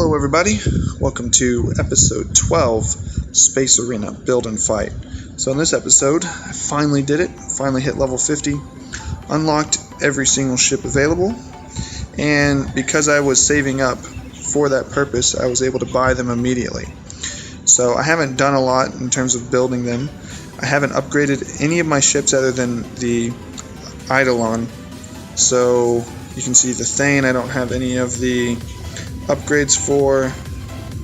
Hello everybody, welcome to episode 12, Space Arena, Build and Fight. So in this episode, I finally did it, finally hit level 50, unlocked every single ship available, and because I was saving up for that purpose, I was able to buy them immediately. So I haven't done a lot in terms of building them. I haven't upgraded any of my ships other than the Eidolon. So you can see the Thane, I don't have any of the upgrades for,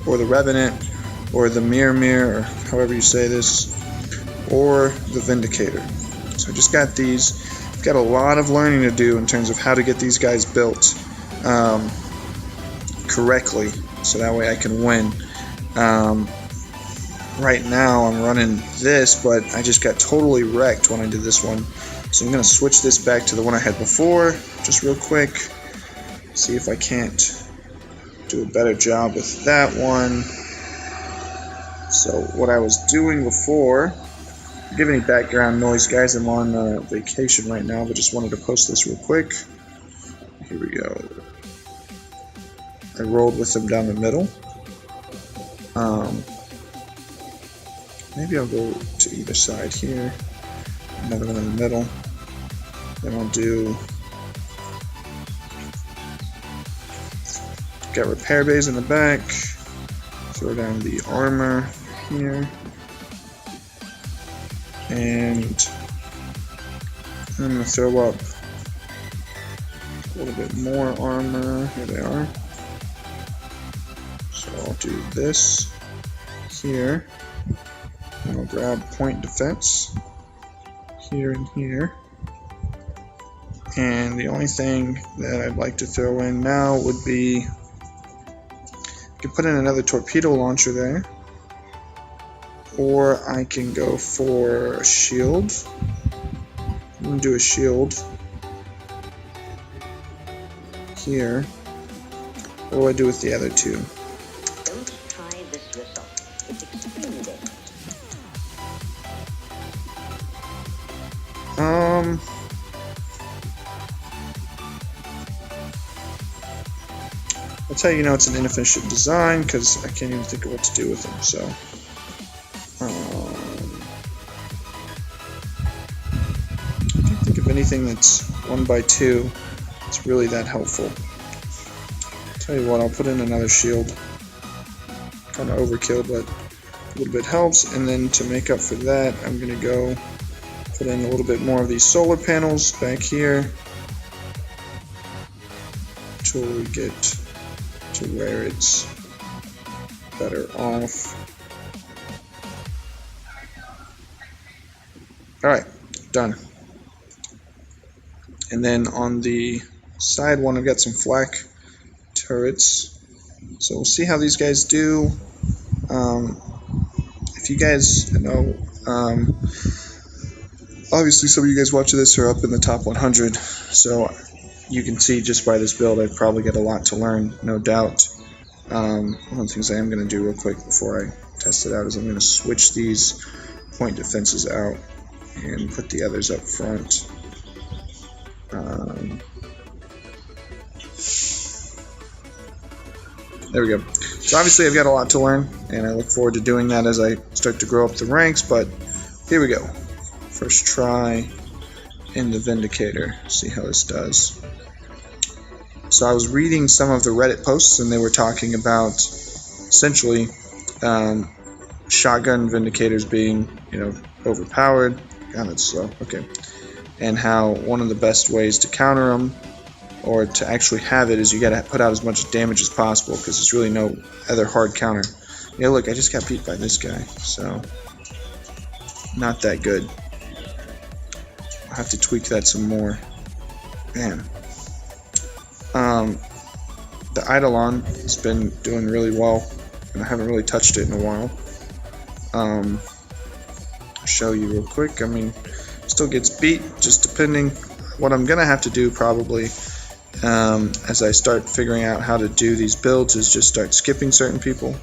or the Revenant, or the Mirror, or however you say this, or the Vindicator. So I just got these. Got a lot of learning to do in terms of how to get these guys built correctly, so that way I can win. Right now I'm running this, but I just got totally wrecked when I did this one. So I'm going to switch this back to the one I had before, just real quick. See if I can't do a better job with that one. So what I was doing before, give any background noise, guys, I'm on vacation right now, but just wanted to post this real quick. Here we go. I rolled with them down the middle. Maybe I'll go to either side here. Another one in the middle. Then I'll do, got repair bays in the back. Throw down the armor here. And I'm going to throw up a little bit more armor. Here they are. So I'll do this here. And I'll grab point defense here and here. And the only thing that I'd like to throw in now would be, I can put in another torpedo launcher there, or I can go for a shield. I'm going to do a shield here. What do I do with the other two? Don't try this yourself. It's extremely dangerous. That's how you know it's an inefficient design, because I can't even think of what to do with them. So, I can't think of anything that's 1x2. It's really that helpful. Tell you what, I'll put in another shield. Kind of overkill, but a little bit helps. And then to make up for that, I'm gonna go put in a little bit more of these solar panels back here until we get to where it's better off. Alright, done. And then on the side one, I've got some flak turrets. So we'll see how these guys do. If you guys know, obviously some of you guys watching this are up in the top 100, so you can see just by this build I've probably got a lot to learn, no doubt. One of the things I am going to do real quick before I test it out is I'm going to switch these point defenses out and put the others up front. There we go. So obviously I've got a lot to learn, and I look forward to doing that as I start to grow up the ranks, but here we go. First try in the Vindicator, see how this does. So I was reading some of the Reddit posts, and they were talking about essentially shotgun Vindicators being, overpowered. God, that's slow. Okay. And how one of the best ways to counter them, or to actually have it, is you got to put out as much damage as possible, because there's really no other hard counter. Yeah, look, I just got beat by this guy, so not that good. I'll have to tweak that some more. Man. The Eidolon has been doing really well, and I haven't really touched it in a while. I'll show you real quick. I mean, still gets beat, just depending. What I'm gonna have to do probably, as I start figuring out how to do these builds, is just start skipping certain people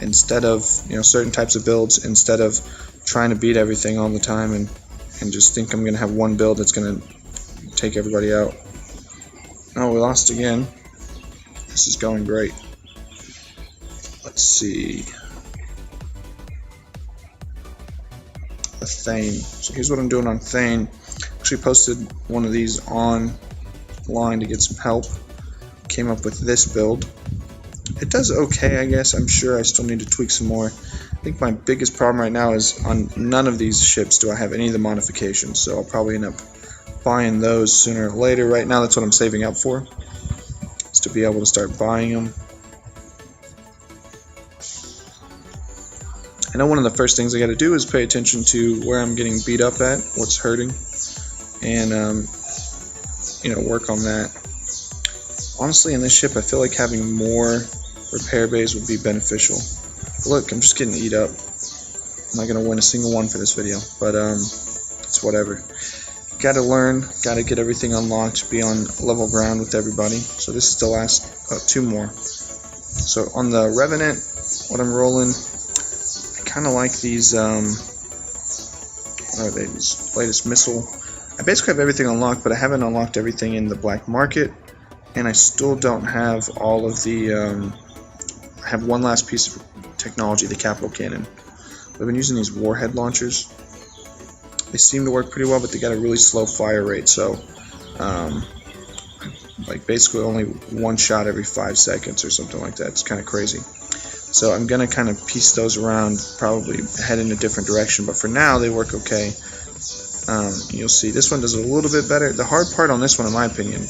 instead of, certain types of builds, instead of trying to beat everything all the time and just think I'm gonna have one build that's gonna take everybody out. Oh, we lost again. This is going great. let's see, a Thane. So here's what I'm doing on Thane. Actually posted one of these online to get some help. Came up with this build. It does okay, I guess. I'm sure I still need to tweak some more. I think my biggest problem right now is on none of these ships do I have any of the modifications, so I'll probably end up buying those sooner or later. Right now that's what I'm saving up for, is to be able to start buying them. I know one of the first things I got to do is pay attention to where I'm getting beat up at, what's hurting, and work on that. Honestly, in this ship, I feel like having more repair bays would be beneficial. Look, I'm just getting eat up. I'm not gonna win a single one for this video, but it's whatever. Gotta learn, gotta get everything unlocked, be on level ground with everybody. So this is the last 2 more. So on the Revenant, what I'm rolling, I kind of like these. What are they? This latest missile. I basically have everything unlocked, but I haven't unlocked everything in the black market, and I still don't have all of the. I have one last piece of technology, the capital cannon. I've been using these warhead launchers. They seem to work pretty well, but they got a really slow fire rate, so like basically only one shot every 5 seconds or something like that. It's kind of crazy. So I'm gonna kind of piece those around, probably head in a different direction, but for now they work okay. You'll see this one does a little bit better. The hard part on this one, in my opinion,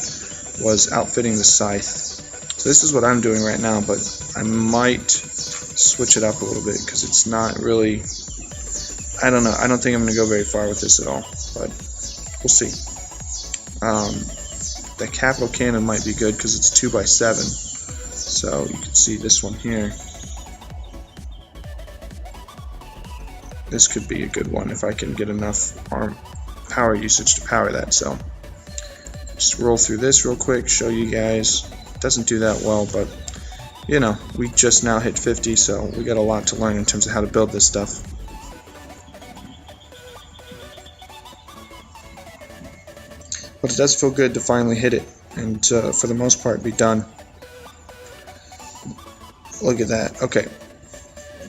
was outfitting the scythe. So this is what I'm doing right now, but I might switch it up a little bit because it's not really, I don't know, I don't think I'm going to go very far with this at all, but we'll see. The capital cannon might be good because it's 2x7, so you can see this one here. This could be a good one if I can get enough power usage to power that. So just roll through this real quick, show you guys. It doesn't do that well, but you know, we just now hit 50, so we got a lot to learn in terms of how to build this stuff. But it does feel good to finally hit it and for the most part be done. Look at that. Okay,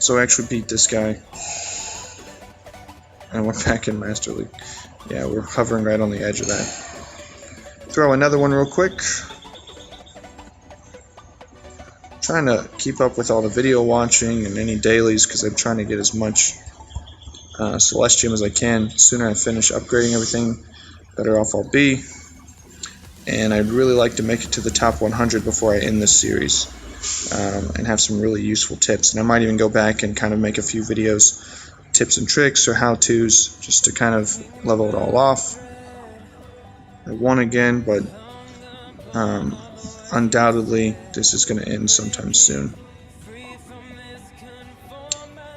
so I actually beat this guy. I went back in Master League. Yeah, we're hovering right on the edge of that. Throw another one real quick. Trying to keep up with all the video watching and any dailies because I'm trying to get as much Celestium as I can. The sooner I finish upgrading everything, better off I'll be. And I'd really like to make it to the top 100 before I end this series and have some really useful tips. And I might even go back and kind of make a few videos, tips and tricks or how-tos, just to kind of level it all off. I won again, but undoubtedly this is going to end sometime soon.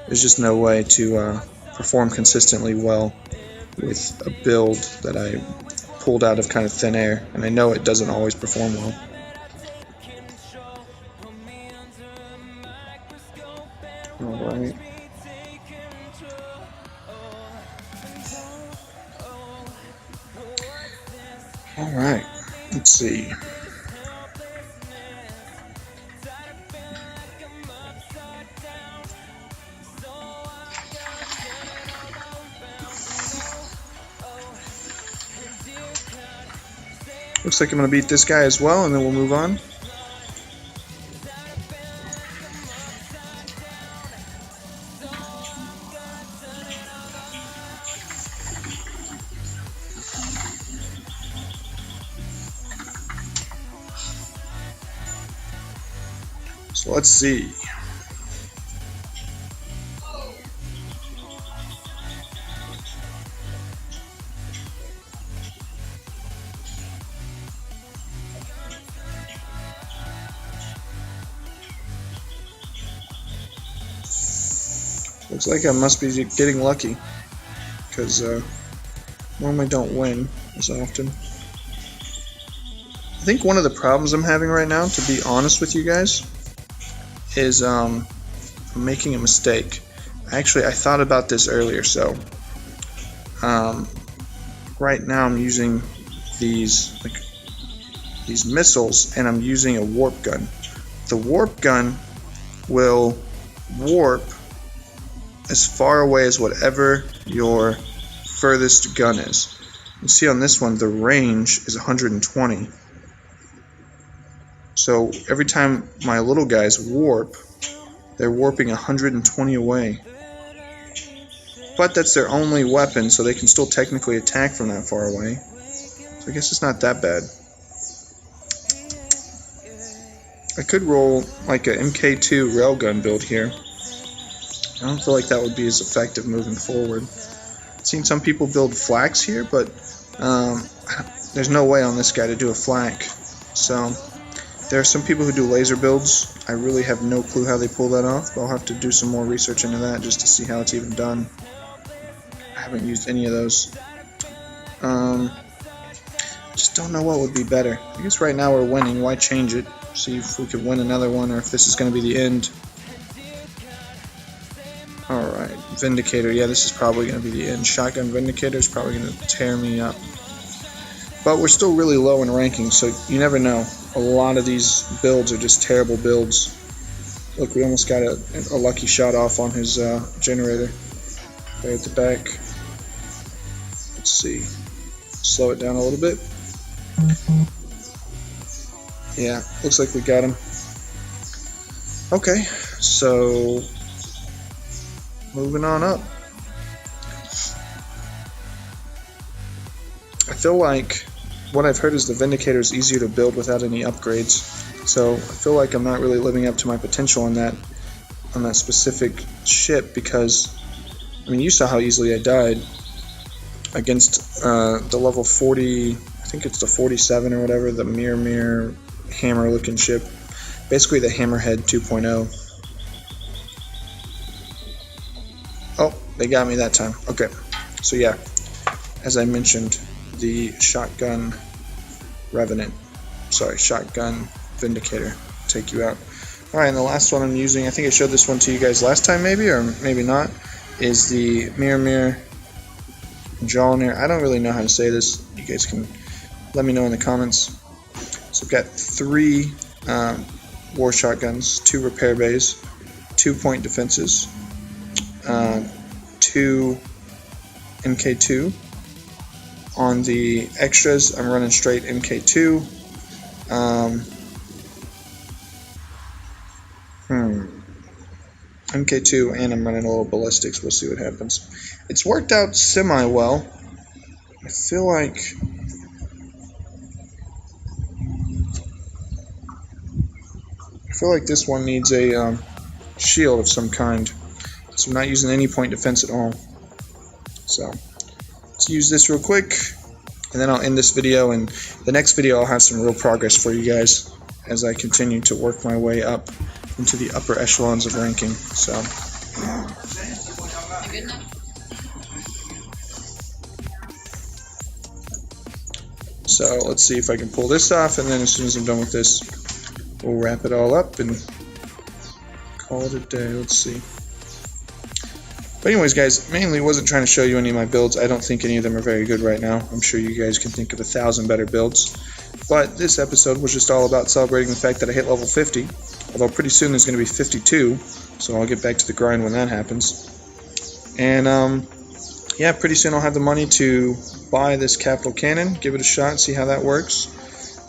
There's just no way to perform consistently well with a build that I pulled out of kind of thin air, and I know it doesn't always perform well. Alright. Alright, let's see. Looks like I'm going to beat this guy as well, and then we'll move on. So let's see. Looks like I must be getting lucky, because normally don't win as often. I think one of the problems I'm having right now, to be honest with you guys, is I'm making a mistake. Actually, I thought about this earlier, so right now I'm using these missiles, and I'm using a warp gun. The warp gun will warp as far away as whatever your furthest gun is. You see on this one the range is 120. So every time my little guys warp, they're warping 120 away. But that's their only weapon, so they can still technically attack from that far away. So I guess it's not that bad. I could roll like a MK2 railgun build here. I don't feel like that would be as effective moving forward. I've seen some people build flaks here, but there's no way on this guy to do a flak. So there are some people who do laser builds. I really have no clue how they pull that off, but I'll have to do some more research into that just to see how it's even done. I haven't used any of those. Just don't know what would be better. I guess right now we're winning. Why change it? See if we could win another one, or if this is going to be the end. Alright, Vindicator. Yeah, this is probably going to be the end. Shotgun Vindicator is probably going to tear me up. But we're still really low in ranking, so you never know. A lot of these builds are just terrible builds. Look, we almost got a lucky shot off on his generator. Right at the back. Let's see. Slow it down a little bit. Yeah, looks like we got him. Okay, so moving on up. I feel like what I've heard is the Vindicator is easier to build without any upgrades. So I feel like I'm not really living up to my potential on that specific ship, because I mean, you saw how easily I died against the level 40, I think it's the 47 or whatever, the mirror hammer looking ship. Basically the Hammerhead 2.0. Oh, they got me that time. Okay, so yeah, as I mentioned, the shotgun Vindicator take you out. Alright, and the last one I'm using, I think I showed this one to you guys last time maybe, or maybe not, is the mirror Jolnir. I don't really know how to say this. You guys can let me know in the comments. So I've got 3 war shotguns, 2 repair bays, 2 point defenses, 2 MK2. On the extras, I'm running straight MK2. MK2, and I'm running a little ballistics. We'll see what happens. It's worked out semi-well. I feel like this one needs a shield of some kind. So I'm not using any point defense at all. So let's use this real quick, and then I'll end this video. And the next video I'll have some real progress for you guys as I continue to work my way up into the upper echelons of ranking. So let's see if I can pull this off, and then as soon as I'm done with this, we'll wrap it all up and call it a day. Let's see. But anyways, guys, mainly wasn't trying to show you any of my builds. I don't think any of them are very good right now. I'm sure you guys can think of 1,000 better builds. But this episode was just all about celebrating the fact that I hit level 50. Although pretty soon there's going to be 52, so I'll get back to the grind when that happens. And yeah, pretty soon I'll have the money to buy this capital cannon, give it a shot, see how that works,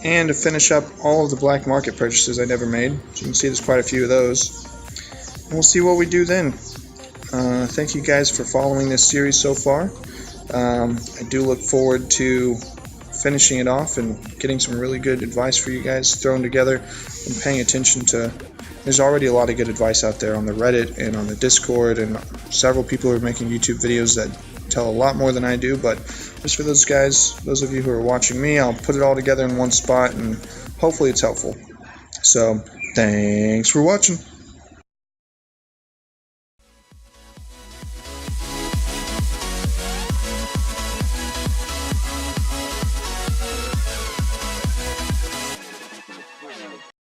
and to finish up all of the black market purchases I never made. So you can see there's quite a few of those. And we'll see what we do then. Thank you guys for following this series so far. I do look forward to finishing it off and getting some really good advice for you guys thrown together, and paying attention to. There's already a lot of good advice out there on the Reddit and on the Discord, and several people are making YouTube videos that tell a lot more than I do. But just for those guys, those of you who are watching me, I'll put it all together in one spot, and hopefully it's helpful. So thanks for watching.